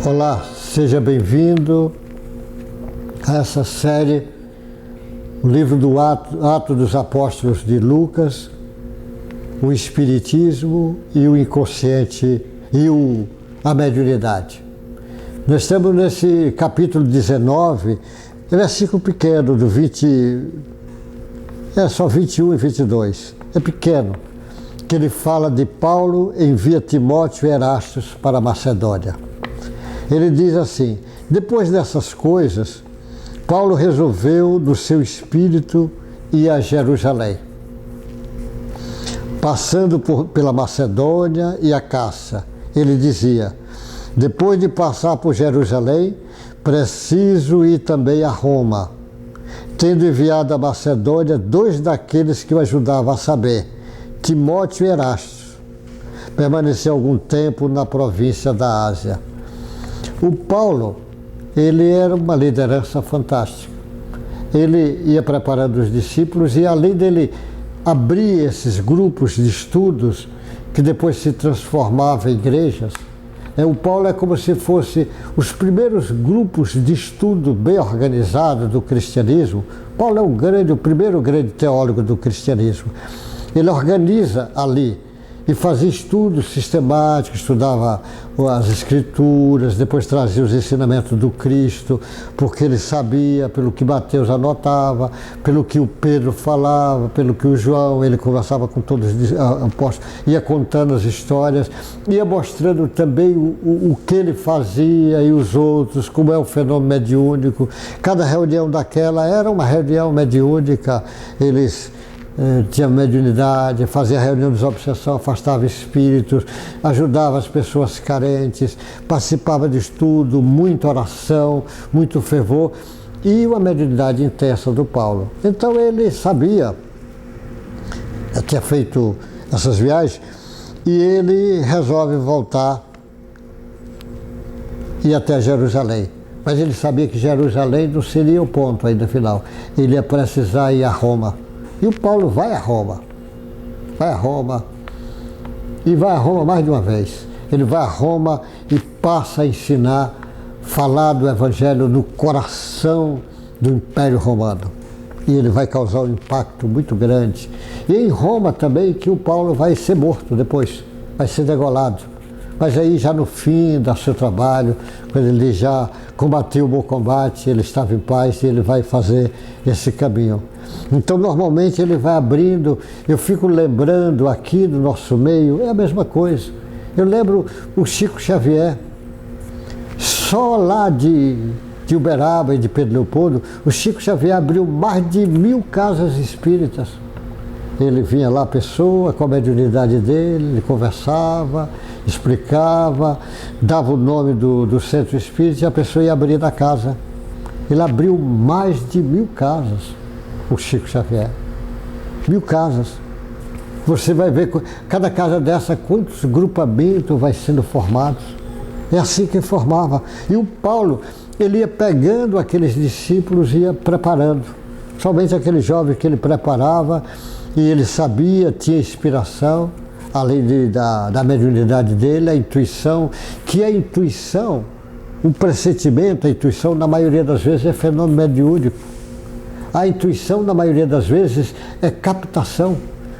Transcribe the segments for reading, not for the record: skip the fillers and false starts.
Olá, seja bem-vindo a essa série, o livro do Atos dos Apóstolos de Lucas, o Espiritismo e o Inconsciente e a Mediunidade. Nós estamos nesse capítulo 19, versículo pequeno, do 20, só 21 e 22, é pequeno, que ele fala de Paulo envia Timóteo e Erastos para a Macedônia. Ele diz assim: depois dessas coisas, Paulo resolveu no seu espírito ir a Jerusalém, passando pela Macedônia e a Acácia. Ele dizia: depois de passar por Jerusalém, preciso ir também a Roma, tendo enviado à Macedônia dois daqueles que o ajudavam a saber, Timóteo e Erastos. Permaneceu algum tempo na província da Ásia. O Paulo, ele era uma liderança fantástica. Ele ia preparando os discípulos e, além dele abrir esses grupos de estudos que depois se transformavam em igrejas, o Paulo é como se fosse os primeiros grupos de estudo bem organizados do cristianismo. Paulo é o primeiro grande teólogo do cristianismo. Ele organiza ali e fazia estudos sistemáticos, estudava as escrituras, depois trazia os ensinamentos do Cristo, porque ele sabia, pelo que Mateus anotava, pelo que o Pedro falava, pelo que o João, ele conversava com todos os apóstolos, ia contando as histórias, ia mostrando também o que ele fazia e os outros, como é o fenômeno mediúnico. Cada reunião daquela era uma reunião mediúnica. Eles tinha mediunidade, fazia reunião de obsessão, afastava espíritos, ajudava as pessoas carentes, participava de estudo, muita oração, muito fervor e uma mediunidade intensa do Paulo. Então ele sabia, tinha feito essas viagens e ele resolve voltar e ir até Jerusalém. Mas ele sabia que Jerusalém não seria o ponto ainda final, ele ia precisar ir a Roma. E o Paulo vai a Roma e vai a Roma mais de uma vez. Ele vai a Roma e passa a ensinar, falar do Evangelho no coração do Império Romano. E ele vai causar um impacto muito grande. E em Roma também que o Paulo vai ser morto depois, vai ser degolado. Mas aí já no fim do seu trabalho, quando ele já combateu o bom combate, ele estava em paz e ele vai fazer esse caminho. Então normalmente ele vai abrindo, eu fico lembrando aqui no nosso meio, é a mesma coisa. Eu lembro o Chico Xavier, só lá de Uberaba e de Pedro Leopoldo, o Chico Xavier abriu mais de 1000 casas espíritas. Ele vinha lá, a pessoa, com a mediunidade dele, ele conversava, explicava, dava o nome do centro espírita e a pessoa ia abrir a casa. Ele abriu mais de 1000 casas, o Chico Xavier. 1000 casas. Você vai ver, cada casa dessa, quantos grupamentos vai sendo formados. É assim que formava. E o Paulo, ele ia pegando aqueles discípulos e ia preparando. Somente aquele jovem que ele preparava, e ele sabia, tinha inspiração, além da mediunidade dele, a intuição, que a intuição, o pressentimento, a intuição, na maioria das vezes, é fenômeno mediúnico. A intuição, na maioria das vezes, é captação.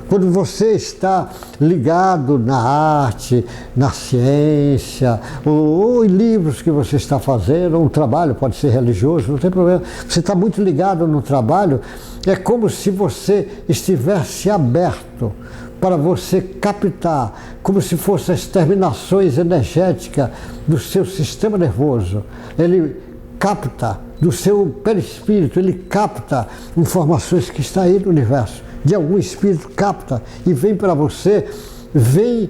Quando você está ligado na arte, na ciência, ou em livros que você está fazendo, ou um trabalho, pode ser religioso, não tem problema. Você está muito ligado no trabalho, é como se você estivesse aberto para você captar, como se fossem as terminações energéticas do seu sistema nervoso. Ele capta do seu perispírito, ele capta informações que estão aí no universo. De algum espírito capta e vem para você, vem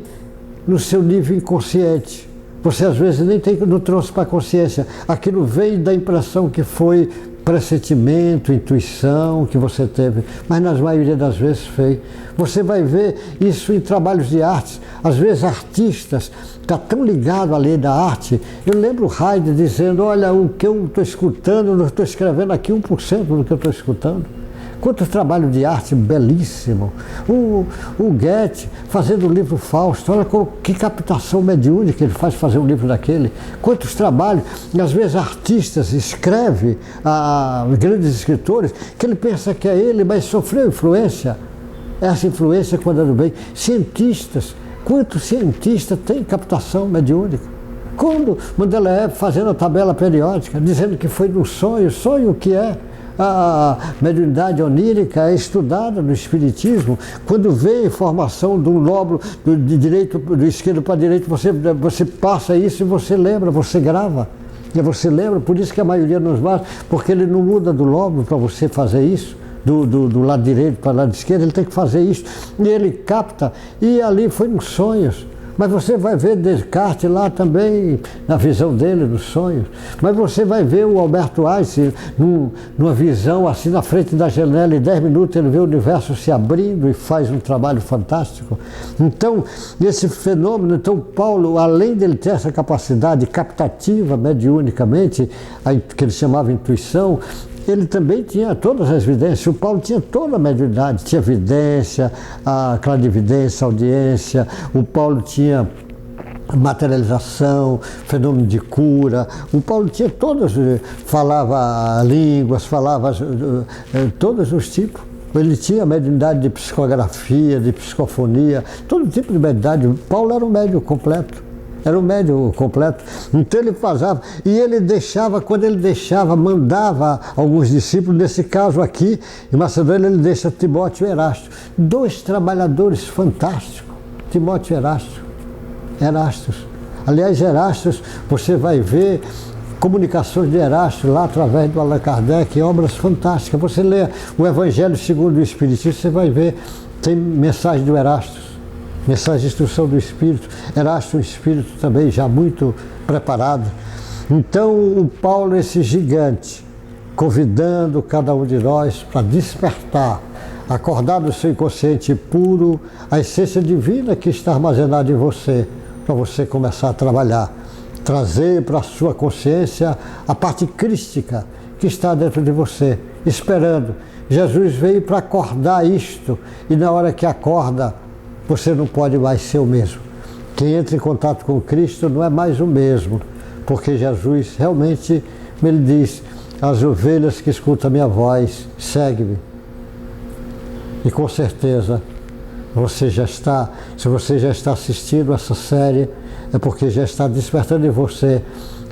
no seu nível inconsciente. Você às vezes nem não trouxe para a consciência. Aquilo vem da impressão que foi pressentimento, intuição que você teve, mas na maioria das vezes foi. Você vai ver isso em trabalhos de arte. Às vezes artistas estão tão ligados à lei da arte. Eu lembro o Heide dizendo: olha, o que eu estou escutando, não estou escrevendo aqui 1% do que eu estou escutando. Quanto trabalho de arte belíssimo. O Goethe fazendo o livro Fausto, olha que captação mediúnica ele faz fazer um livro daquele. Quantos trabalhos, e às vezes artistas escrevem, grandes escritores, que ele pensa que é ele, mas sofreu influência. Essa influência quando é do bem. Cientistas, quantos cientistas têm captação mediúnica? Quando Mendeleev fazendo a tabela periódica, dizendo que foi no sonho, sonho que é a mediunidade onírica é estudada no Espiritismo, quando vê a informação do lóbulo do esquerdo para direito, você passa isso e você lembra, você grava. E você lembra, por isso que a maioria nos bate, porque ele não muda do lóbulo para você fazer isso. Do lado direito para o lado esquerdo, ele tem que fazer isso, e ele capta, e ali foi nos sonhos. Mas você vai ver Descartes lá também, na visão dele, nos sonhos. Mas você vai ver o Alberto Einstein numa visão assim na frente da janela, em 10 minutos ele vê o universo se abrindo e faz um trabalho fantástico. Então, esse fenômeno, então Paulo, além dele ter essa capacidade captativa mediunicamente, que ele chamava intuição, ele também tinha todas as evidências. O Paulo tinha toda a mediunidade, tinha evidência, a clarividência, a audiência. O Paulo tinha materialização, fenômeno de cura. O Paulo tinha todas, falava línguas, falava todos os tipos. Ele tinha mediunidade de psicografia, de psicofonia, todo tipo de mediunidade. O Paulo era um médium completo. Era um médium completo. Então ele fazia, e ele deixava, quando ele deixava, mandava alguns discípulos, nesse caso aqui, em Macedônia, ele deixa Timóteo e Erasto. 2 trabalhadores fantásticos, Timóteo e Erastos. Aliás, Erastos, você vai ver comunicações de Erasto lá através do Allan Kardec, obras fantásticas. Você lê o Evangelho segundo o Espiritismo, você vai ver, tem mensagem do Erasto. Mensagem de instrução do Espírito, Erasto, um espírito também já muito preparado. Então o Paulo, esse gigante, convidando cada um de nós para despertar, acordar do seu inconsciente puro, a essência divina que está armazenada em você, para você começar a trabalhar, trazer para a sua consciência a parte crística que está dentro de você, esperando. Jesus veio para acordar isto, e na hora que acorda, você não pode mais ser o mesmo. Quem entra em contato com Cristo não é mais o mesmo, porque Jesus realmente, ele diz, as ovelhas que escutam a minha voz, segue-me. E com certeza, se você já está assistindo essa série, é porque já está despertando em você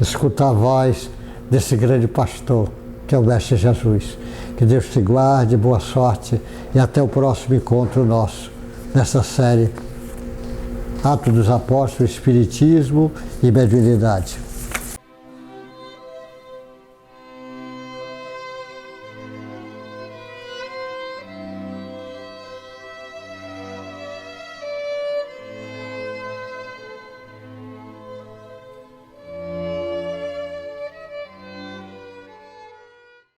escutar a voz desse grande pastor, que é o Mestre Jesus. Que Deus te guarde, boa sorte e até o próximo encontro nosso. Nessa série, Atos dos Apóstolos, Espiritismo e Mediunidade.